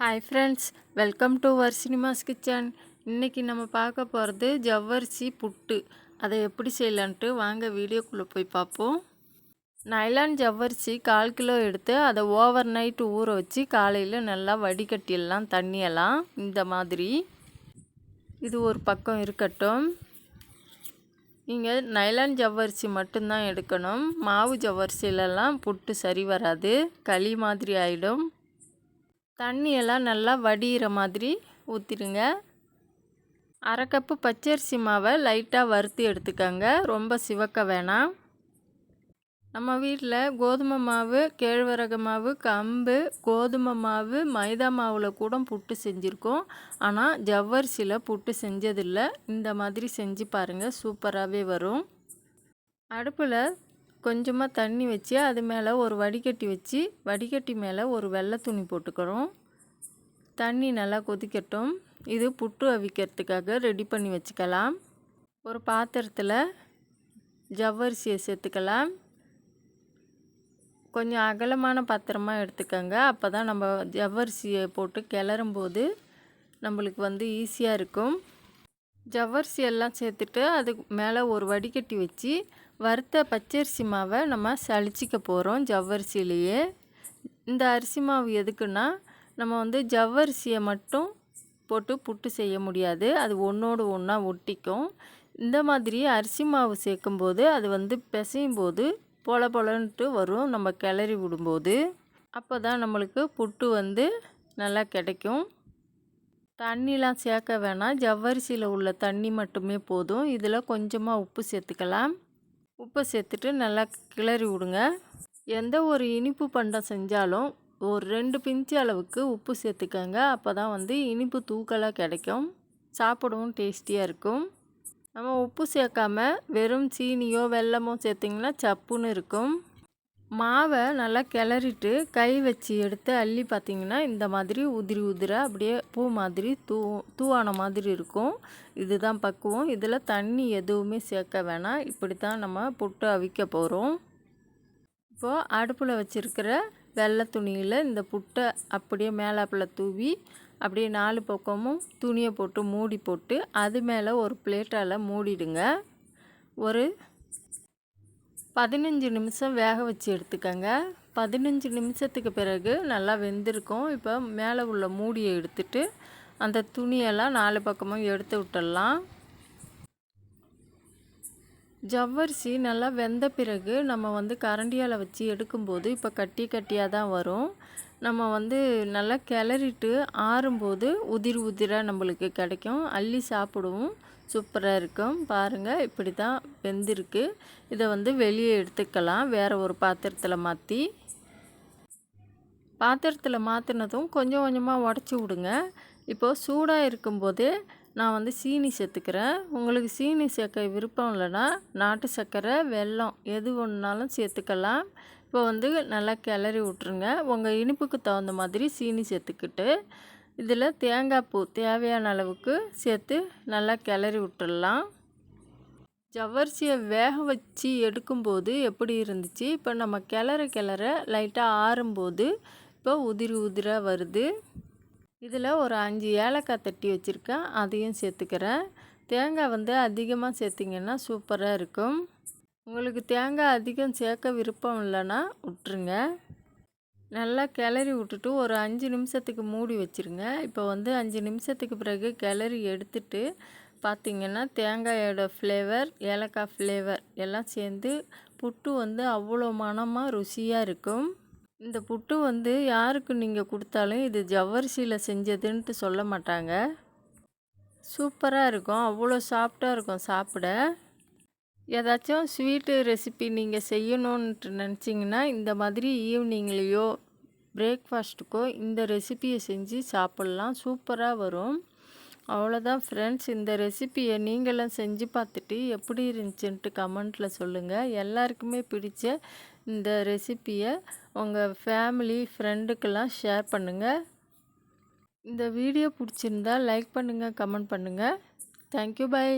Hi friends, welcome to வர்ஷினிமாஸ் kitchen. இன்றைக்கி நம்ம பார்க்க போகிறது ஜவ்வரிசி புட்டு. அதை எப்படி செய்யலான்ட்டு வாங்க வீடியோக்குள்ளே போய் பார்ப்போம். நைலான் ஜவ்வரிசி 1/4 கிலோ எடுத்து அதை ஓவர் நைட்டு ஊற வச்சு காலையில் நல்லா வடிகட்டிடலாம் தண்ணியெல்லாம். இந்த மாதிரி இது ஒரு பக்கம் இருக்கட்டும். நீங்கள் நைலான் ஜவ்வரிசி மட்டும்தான் எடுக்கணும். மாவு ஜவ்வரிசிலெல்லாம் புட்டு சரி வராது, களி மாதிரி ஆகிடும். தண்ணியெல்லாம் நல்லா வடிகிற மாதிரி ஊற்றிடுங்க. 1/2 கப்பு பச்சரிசி மாவை லைட்டாக வறுத்து எடுத்துக்கோங்க, ரொம்ப சிவக்க வேணாம். நம்ம வீட்டில் கோதுமை மாவு, கேழ்வரகு மாவு, கம்பு, கோதுமை மாவு, மைதா மாவில் கூட புட்டு செஞ்சுருக்கோம். ஆனால் ஜவ்வரிசியில் புட்டு செஞ்சதில்லை. இந்த மாதிரி செஞ்சு பாருங்கள், சூப்பராகவே வரும். அடுப்பில் கொஞ்சமாக தண்ணி வச்சு அது மேலே ஒரு வடிகட்டி வச்சு வடிகட்டி மேலே ஒரு வெள்ளை துணி போட்டுக்கிறோம். தண்ணி நல்லா கொதிக்கட்டும். இது புட்டு அவிக்கிறதுக்காக ரெடி பண்ணி வச்சுக்கலாம். ஒரு பாத்திரத்தில் ஜவ்வரிசியை சேர்த்துக்கலாம். கொஞ்சம் அகலமான பாத்திரமாக எடுத்துக்கோங்க, அப்போ தான் நம்ம ஜவ்வரிசியை போட்டு கிளறும்போது நம்மளுக்கு ஈஸியாக இருக்கும். ஜவ்வரிசி எல்லாம் சேர்த்துட்டு அதுக்கு மேலே ஒரு வடிகட்டி வச்சு வறுத்த பச்சரிசி மாவை நம்ம சளிச்சிக்க போகிறோம் ஜவ்வரிசியிலேயே. இந்த அரிசி மாவு எதுக்குன்னா, நம்ம ஜவ்வரிசியை மட்டும் போட்டு புட்டு செய்ய முடியாது, அது ஒன்றோடு ஒன்றா ஒட்டிக்கும். இந்த மாதிரி அரிசி மாவு சேர்க்கும்போது அது பிசையும் போது பொல பொலன்ட்டு வரும். நம்ம கிளறி விடும்போது அப்போ தான் நம்மளுக்கு புட்டு நல்லா கிடைக்கும். தண்ணிலாம் சேர்க்க வேணாம், ஜவ்வரிசியில் உள்ள தண்ணி மட்டுமே போதும். இதில் கொஞ்சமாக உப்பு சேர்த்துக்கலாம். உப்பை சேர்த்துட்டு நல்லா கிளறி விடுங்க. எந்த ஒரு இனிப்பு பண்டம் செஞ்சாலும் ஒரு 2 பிஞ்சு அளவுக்கு உப்பு சேர்த்துக்கோங்க, அப்போ தான் இனிப்பு தூக்கலாக கிடைக்கும், சாப்பிடவும் டேஸ்டியாக இருக்கும். நம்ம உப்பு சேர்க்காம வெறும் சீனியோ வெல்லமோ சேர்த்திங்கன்னா சப்புன்னு இருக்கும். மாவை நல்லா கிளறிட்டு கை வச்சு எடுத்து அள்ளி பார்த்திங்கன்னா இந்த மாதிரி உதிரி உதிராக அப்படியே பூ மாதிரி தூவான மாதிரி இருக்கும். இதுதான் பக்குவம். இதில் தண்ணி எதுவுமே சேர்க்க வேணாம். இப்படி தான் நம்ம புட்டு அவிக்க போகிறோம். இப்போது அடுப்பில் வச்சுருக்கிற வெள்ளை துணியில் இந்த புட்டை அப்படியே மேலாப்பில் தூவி அப்படியே 4 பக்கமும் துணியை போட்டு மூடி போட்டு அது மேலே ஒரு பிளேட்டால் மூடிடுங்க. ஒரு 15 நிமிஷம் வேக வச்சு எடுத்துக்கோங்க. 15 நிமிஷத்துக்கு பிறகு நல்லா வெந்திருக்கும். இப்போ மேலே உள்ள மூடியை எடுத்துட்டு அந்த துணியெல்லாம் 4 பக்கமும் எடுத்து விட்டுடலாம். ஜவ்வரிசி நல்லா வெந்த பிறகு நம்ம கரண்டியால் வச்சு எடுக்கும்போது இப்போ கட்டி கட்டியாக தான் வரும். நம்ம நல்லா கிளறிட்டு ஆறும்போது உதிரி உதிராக நம்மளுக்கு கிடைக்கும், அள்ளி சாப்பிடுவோம், சூப்பராக இருக்கும். பாருங்கள், இப்படி தான் வெந்திருக்கு. இதை வெளியே எடுத்துக்கலாம். வேறு ஒரு பாத்திரத்தில் மாற்றி மாற்றினதும் கொஞ்சம் கொஞ்சமாக உடச்சி விடுங்க. இப்போது சூடாக இருக்கும்போதே நான் சீனி சேர்த்துக்கிறேன். உங்களுக்கு சீனி சேர்க்க விருப்பம் இல்லைன்னா நாட்டு சர்க்கரை, வெல்லம் எது ஒன்றாலும் சேர்த்துக்கலாம். இப்போ நல்லா கிளறி விட்ருங்க. உங்கள் இனிப்புக்கு தகுந்த மாதிரி சீனி சேர்த்துக்கிட்டு இதில் தேங்காய் பூ தேவையான அளவுக்கு சேர்த்து நல்லா கிளறி விட்டுடலாம். ஜவ்வரிசியை வேக வச்சு எடுக்கும்போது எப்படி இருந்துச்சு, இப்போ நம்ம கிளற லைட்டாக ஆறும்போது இப்போ உதிரி உதிராக வருது. இதில் ஒரு 5 ஏலக்காய் தட்டி வச்சுருக்கேன், அதையும் சேர்த்துக்கிறேன். தேங்காய் அதிகமாக சேர்த்திங்கன்னா சூப்பராக இருக்கும். உங்களுக்கு தேங்காய் அதிகம் சேர்க்க விருப்பம் இல்லைன்னா விட்டுருங்க. நல்லா கிளறி விட்டுட்டு ஒரு 5 நிமிஷத்துக்கு மூடி வச்சுருங்க. இப்போ 5 நிமிஷத்துக்கு பிறகு கிளறி எடுத்துட்டு பார்த்திங்கன்னா தேங்காயோட ஃப்ளேவர், ஏலக்காய் ஃப்ளேவர் எல்லாம் சேர்ந்து புட்டு அவ்வளோ மணமாக ருசியாக இருக்கும். இந்த புட்டு யாருக்கு நீங்கள் கொடுத்தாலும் இது ஜவ்வரிசியில் செஞ்சதுன்ட்டு சொல்ல மாட்டாங்க. சூப்பராக இருக்கும், அவ்வளோ சாஃப்டாக இருக்கும் சாப்பிட. ஏதாச்சும் ஸ்வீட்டு ரெசிபி நீங்கள் செய்யணுன்ட்டு நினச்சிங்கன்னா இந்த மாதிரி ஈவினிங்லேயோ பிரேக்ஃபாஸ்ட்டுக்கோ இந்த ரெசிப்பியை செஞ்சு சாப்பிட்லாம், சூப்பராக வரும். அவ்வளோதான் ஃப்ரெண்ட்ஸ், இந்த ரெசிப்பியை நீங்களும் செஞ்சு பார்த்துட்டு எப்படி இருந்துச்சுன்ட்டு கமெண்ட்டில் சொல்லுங்கள். எல்லாருக்குமே பிடிச்ச இந்த ரெசிப்பியை உங்கள் ஃபேமிலி ஃப்ரெண்டுக்கெல்லாம் ஷேர் பண்ணுங்கள். இந்த வீடியோ பிடிச்சிருந்தா லைக் பண்ணுங்கள், கமெண்ட் பண்ணுங்கள். Thank you, by.